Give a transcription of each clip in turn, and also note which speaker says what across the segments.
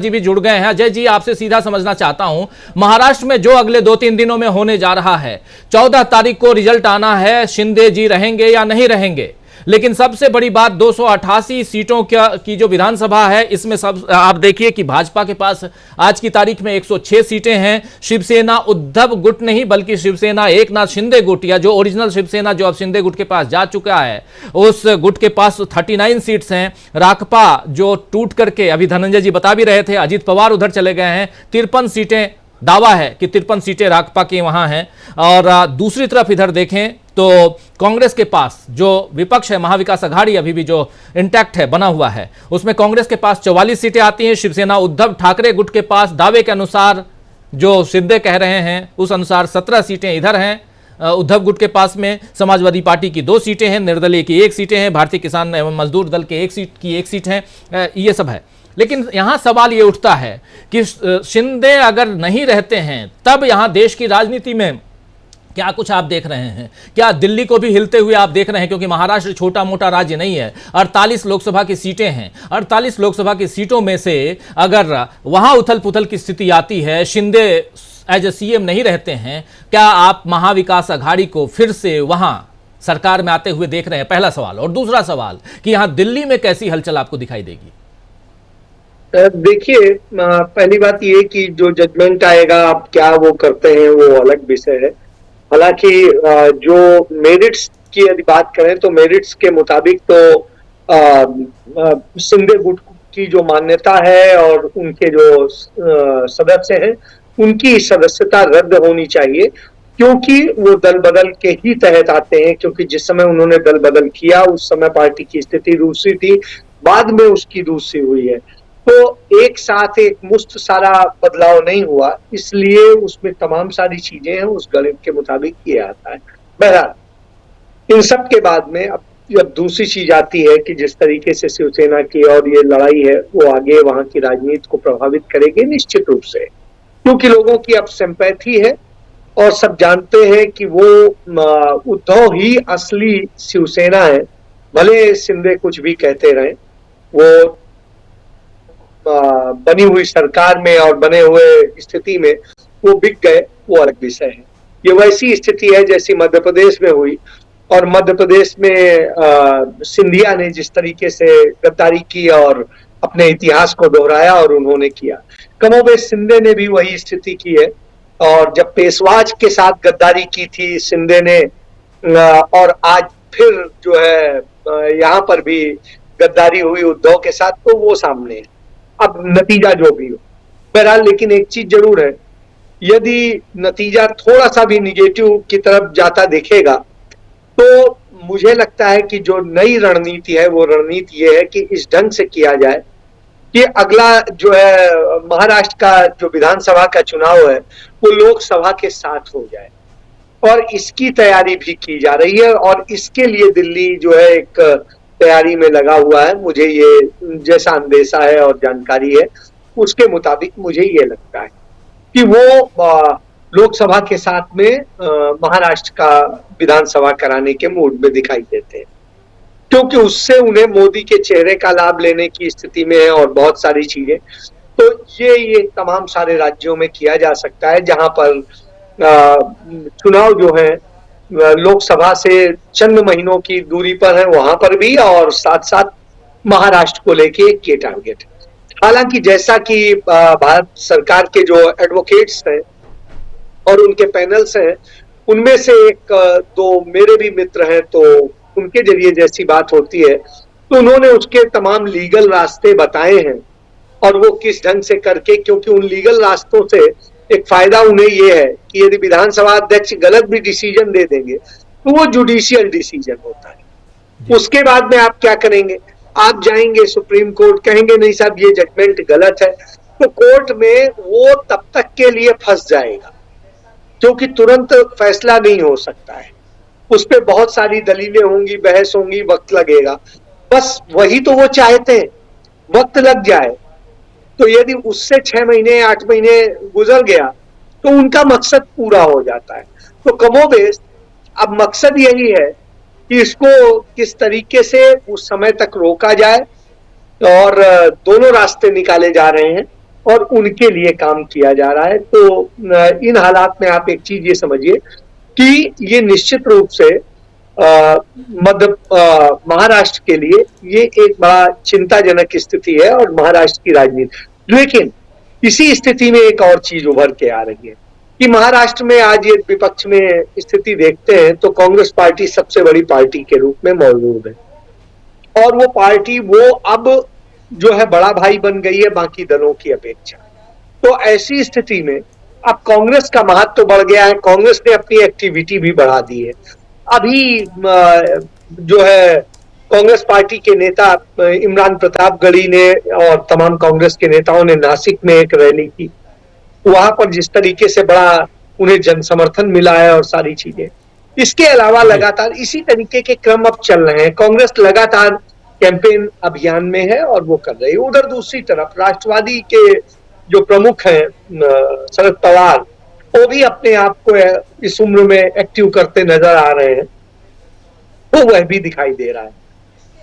Speaker 1: जी भी जुड़ गए हैं। अजय जी, आपसे सीधा समझना चाहता हूं, महाराष्ट्र में जो अगले 2-3 दिनों में होने जा रहा है, 14 तारीख को रिजल्ट आना है, शिंदे जी रहेंगे या नहीं रहेंगे, लेकिन सबसे बड़ी बात 288 सीटों की जो विधानसभा है, इसमें सब आप देखिए कि भाजपा के पास आज की तारीख में 106 सीटें हैं। शिवसेना उद्धव गुट नहीं बल्कि शिवसेना एकनाथ शिंदे गुट, या जो ओरिजिनल शिवसेना जो अब शिंदे गुट के पास जा चुका है, उस गुट के पास 39 सीट्स हैं। राकपा जो टूट करके, अभी धनंजय जी बता भी रहे थे, अजीत पवार उधर चले गए हैं, 53 सीटें, दावा है कि 53 सीटें राकपा की वहां हैं। और दूसरी तरफ इधर देखें तो कांग्रेस के पास जो विपक्ष है, महाविकास अघाड़ी अभी भी जो इंटैक्ट है, बना हुआ है, उसमें कांग्रेस के पास 44 सीटें आती हैं। शिवसेना उद्धव ठाकरे गुट के पास दावे के अनुसार, जो शिंदे कह रहे हैं उस अनुसार 17 सीटें इधर हैं उद्धव गुट के पास में। समाजवादी पार्टी की 2 सीटें हैं, निर्दलीय की 1 सीटें हैं, भारतीय किसान एवं मजदूर दल के 1 सीट है। ये सब है, लेकिन यहां सवाल ये उठता है कि शिंदे अगर नहीं रहते हैं तब यहां देश की राजनीति में क्या कुछ आप देख रहे हैं? क्या दिल्ली को भी हिलते हुए आप देख रहे हैं? क्योंकि महाराष्ट्र छोटा मोटा राज्य नहीं है, 48 लोकसभा की सीटें हैं। 48 लोकसभा की सीटों में से अगर वहां उथल पुथल की स्थिति आती है, शिंदे एज ए सीएम नहीं रहते हैं, क्या आप महाविकास अघाड़ी को फिर से वहां सरकार में आते हुए देख रहे हैं? पहला सवाल। और दूसरा सवाल कि यहां दिल्ली में कैसी हलचल आपको दिखाई देगी?
Speaker 2: देखिए, पहली बात ये कि जो जजमेंट आएगा, आप क्या वो करते हैं वो अलग विषय है। हालांकि जो मेरिट्स की यदि बात करें तो मेरिट्स के मुताबिक तो शिंदे गुट की जो मान्यता है और उनके जो सदस्य हैं, उनकी सदस्यता रद्द होनी चाहिए, क्योंकि वो दल बदल के ही तहत आते हैं। क्योंकि जिस समय उन्होंने दल बदल किया उस समय पार्टी की स्थिति दूसरी थी, बाद में उसकी दूसरी हुई है, तो एक साथ एक मुश्त सारा बदलाव नहीं हुआ, इसलिए उसमें तमाम सारी चीजें हैं, उस गणित के मुताबिक किया आता है। बहरहाल इन सब के बाद में अब दूसरी चीज आती है कि जिस तरीके से शिवसेना की और ये लड़ाई है वो आगे वहां की राजनीति को प्रभावित करेगी निश्चित रूप से, क्योंकि लोगों की अब सिंपैथी है और सब जानते हैं कि वो उद्धव ही असली शिवसेना है। भले शिंदे कुछ भी कहते रहे, वो बनी हुई सरकार में और बने हुए स्थिति में वो बिक गए, वो अलग विषय है। ये वैसी स्थिति है जैसी मध्य प्रदेश में हुई, और मध्य प्रदेश में सिंधिया ने जिस तरीके से गद्दारी की और अपने इतिहास को दोहराया और उन्होंने किया, कमोबेश शिंदे ने भी वही स्थिति की है। और जब पेशवाज के साथ गद्दारी की थी शिंदे ने, और आज फिर जो है यहाँ पर भी गद्दारी हुई उद्धव के साथ, तो वो सामने है। अब नतीजा जो भी हो, बहरहाल लेकिन एक चीज जरूर है, यदि नतीजा थोड़ा सा भी निगेटिव की तरफ जाता दिखेगा तो मुझे लगता है कि जो नई रणनीति है वो रणनीति ये है कि इस ढंग से किया जाए कि अगला जो है महाराष्ट्र का जो विधानसभा का चुनाव है वो लोकसभा के साथ हो जाए, और इसकी तैयारी भी की जा रही है। और इसके लिए दिल्ली जो है एक तैयारी में लगा हुआ है। मुझे ये जैसा अंदेशा है और जानकारी है उसके मुताबिक मुझे ये लगता है कि वो लोकसभा के साथ में महाराष्ट्र का विधानसभा कराने के मूड में दिखाई देते हैं, क्योंकि उससे उन्हें मोदी के चेहरे का लाभ लेने की स्थिति में है और बहुत सारी चीजें। तो ये तमाम सारे राज्यों में किया जा सकता है जहां पर चुनाव जो है लोकसभा से चंद महीनों की दूरी पर है, वहां पर भी, और साथ साथ महाराष्ट्र को लेके ये टारगेट। हालांकि जैसा कि भारत सरकार के जो एडवोकेट्स हैं और उनके पैनल्स हैं, उनमें से 1-2 मेरे भी मित्र हैं, तो उनके जरिए जैसी बात होती है तो उन्होंने उसके तमाम लीगल रास्ते बताए हैं, और वो किस ढंग से करके, क्योंकि उन लीगल रास्तों से एक फायदा उन्हें ये है कि यदि विधानसभा अध्यक्ष गलत भी डिसीजन दे देंगे तो वो जुडिशियल डिसीजन होता है। उसके बाद में आप क्या करेंगे? आप जाएंगे सुप्रीम कोर्ट, कहेंगे नहीं साहब ये जजमेंट गलत है, तो कोर्ट में वो तब तक के लिए फंस जाएगा, क्योंकि तुरंत फैसला नहीं हो सकता है, उस पर बहुत सारी दलीलें होंगी, बहस होंगी, वक्त लगेगा। बस वही तो वो चाहते हैं, वक्त लग जाए। तो यदि उससे 6 महीने 8 महीने गुजर गया तो उनका मकसद पूरा हो जाता है। तो कमोबेश अब मकसद यही है कि इसको किस तरीके से उस समय तक रोका जाए, और दोनों रास्ते निकाले जा रहे हैं। और उनके लिए काम किया जा रहा है। तो इन हालात में आप एक चीज ये समझिए कि ये निश्चित रूप से महाराष्ट्र के लिए ये एक बड़ा चिंताजनक स्थिति है और महाराष्ट्र की राजनीति। लेकिन इसी स्थिति में एक और चीज उभर के आ रही है कि महाराष्ट्र में आज ये विपक्ष में स्थिति देखते हैं तो कांग्रेस पार्टी सबसे बड़ी पार्टी के रूप में मौजूद है और वो पार्टी वो अब जो है बड़ा भाई बन गई है बाकी दलों की अपेक्षा। तो ऐसी स्थिति में अब कांग्रेस का महत्व बढ़ गया है, कांग्रेस ने अपनी एक्टिविटी भी बढ़ा दी है। अभी जो है कांग्रेस पार्टी के नेता इमरान प्रतापगढ़ी ने और तमाम कांग्रेस के नेताओं ने नासिक में एक रैली की, वहां पर जिस तरीके से बड़ा उन्हें जन समर्थन मिला है और सारी चीजें। इसके अलावा लगातार इसी तरीके के क्रम अब चल रहे हैं, कांग्रेस लगातार कैंपेन अभियान में है और वो कर रही है। उधर दूसरी तरफ राष्ट्रवादी के जो प्रमुख हैं शरद पवार, वो भी अपने आप को इस उम्र में एक्टिव करते नजर आ रहे हैं, तो वह भी दिखाई दे रहा है।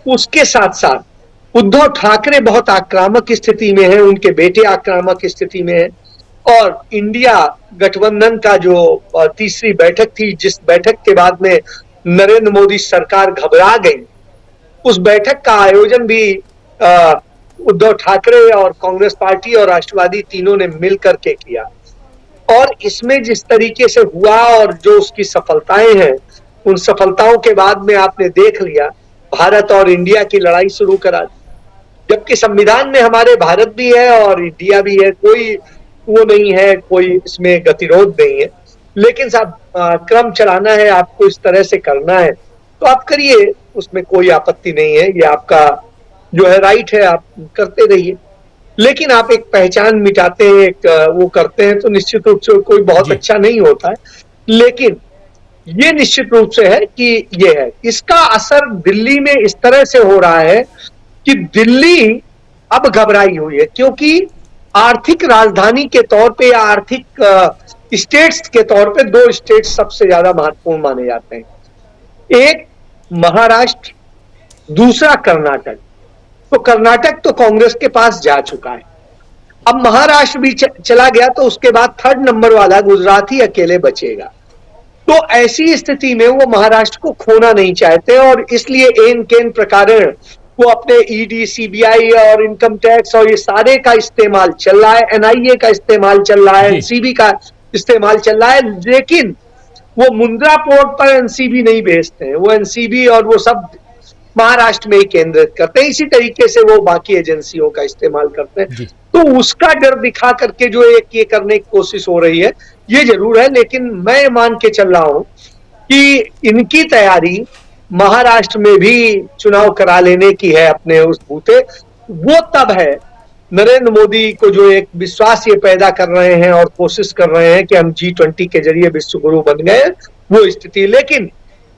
Speaker 2: उसके साथ साथ उद्धव ठाकरे बहुत आक्रामक स्थिति में है, उनके बेटे आक्रामक स्थिति में है और इंडिया गठबंधन का जो तीसरी बैठक थी, जिस बैठक के बाद में नरेंद्र मोदी सरकार घबरा गई, उस बैठक का आयोजन भी उद्धव ठाकरे और कांग्रेस पार्टी और राष्ट्रवादी तीनों ने मिल करके किया और इसमें जिस तरीके से हुआ और जो उसकी सफलताएं हैं, उन सफलताओं के बाद में आपने देख लिया भारत और इंडिया की लड़ाई शुरू करा दी। जबकि संविधान में हमारे भारत भी है और इंडिया भी है, कोई वो नहीं है, कोई इसमें गतिरोध नहीं है, लेकिन साहब क्रम चलाना है, आपको इस तरह से करना है तो आप करिए, उसमें कोई आपत्ति नहीं है, ये आपका जो है राइट है, आप करते रहिए। लेकिन आप एक पहचान मिटाते हैं, एक वो करते हैं तो निश्चित रूप से कोई बहुत अच्छा नहीं होता है। लेकिन ये निश्चित रूप से है कि ये है, इसका असर दिल्ली में इस तरह से हो रहा है कि दिल्ली अब घबराई हुई है, क्योंकि आर्थिक राजधानी के तौर पे या आर्थिक स्टेट्स के तौर पे दो स्टेट्स सबसे ज्यादा महत्वपूर्ण माने जाते हैं, एक महाराष्ट्र, दूसरा कर्नाटक। तो कर्नाटक तो कांग्रेस के पास जा चुका है, अब महाराष्ट्र भी चला गया तो उसके बाद थर्ड नंबर वाला गुजरात ही अकेले बचेगा। तो ऐसी स्थिति में वो महाराष्ट्र को खोना नहीं चाहते और इसलिए एन केन प्रकारण वो अपने ईडी, सीबीआई और इनकम टैक्स और ये सारे का इस्तेमाल चल रहा है, एनआईए का इस्तेमाल चल रहा है, एनसीबी का इस्तेमाल चल रहा है, लेकिन वो मुंद्रा पोर्ट पर एनसीबी नहीं भेजते हैं, वो एनसीबी और वो सब महाराष्ट्र में ही केंद्रित करते हैं, इसी तरीके से वो बाकी एजेंसियों का इस्तेमाल करते हैं। तो उसका डर दिखा करके जो एक ये करने की कोशिश हो रही है, ये जरूर है, लेकिन मैं मान के चल रहा हूं कि इनकी तैयारी महाराष्ट्र में भी चुनाव करा लेने की है अपने उस बूते, वो तब है नरेंद्र मोदी को जो एक विश्वास ये पैदा कर रहे हैं और कोशिश कर रहे हैं कि हम G20 के जरिए विश्व गुरु बन गए, वो स्थिति। लेकिन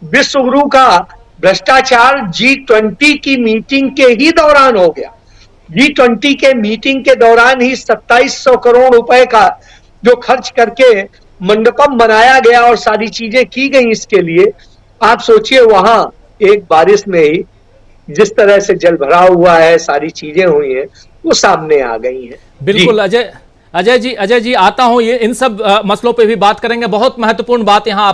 Speaker 2: विश्व गुरु का भ्रष्टाचार G20 की मीटिंग के ही दौरान हो गया। G20 के मीटिंग के दौरान ही 2700 करोड़ रुपए का जो खर्च करके मंडपम बनाया गया और सारी चीजें की गई इसके लिए, आप सोचिए वहां एक बारिश में ही जिस तरह से जल भराव हुआ है, सारी चीजें हुई हैं, वो सामने आ गई हैं।
Speaker 1: बिल्कुल अजय जी आता हूं, ये इन सब मसलों पे भी बात करेंगे। बहुत महत्वपूर्ण बात यहां आप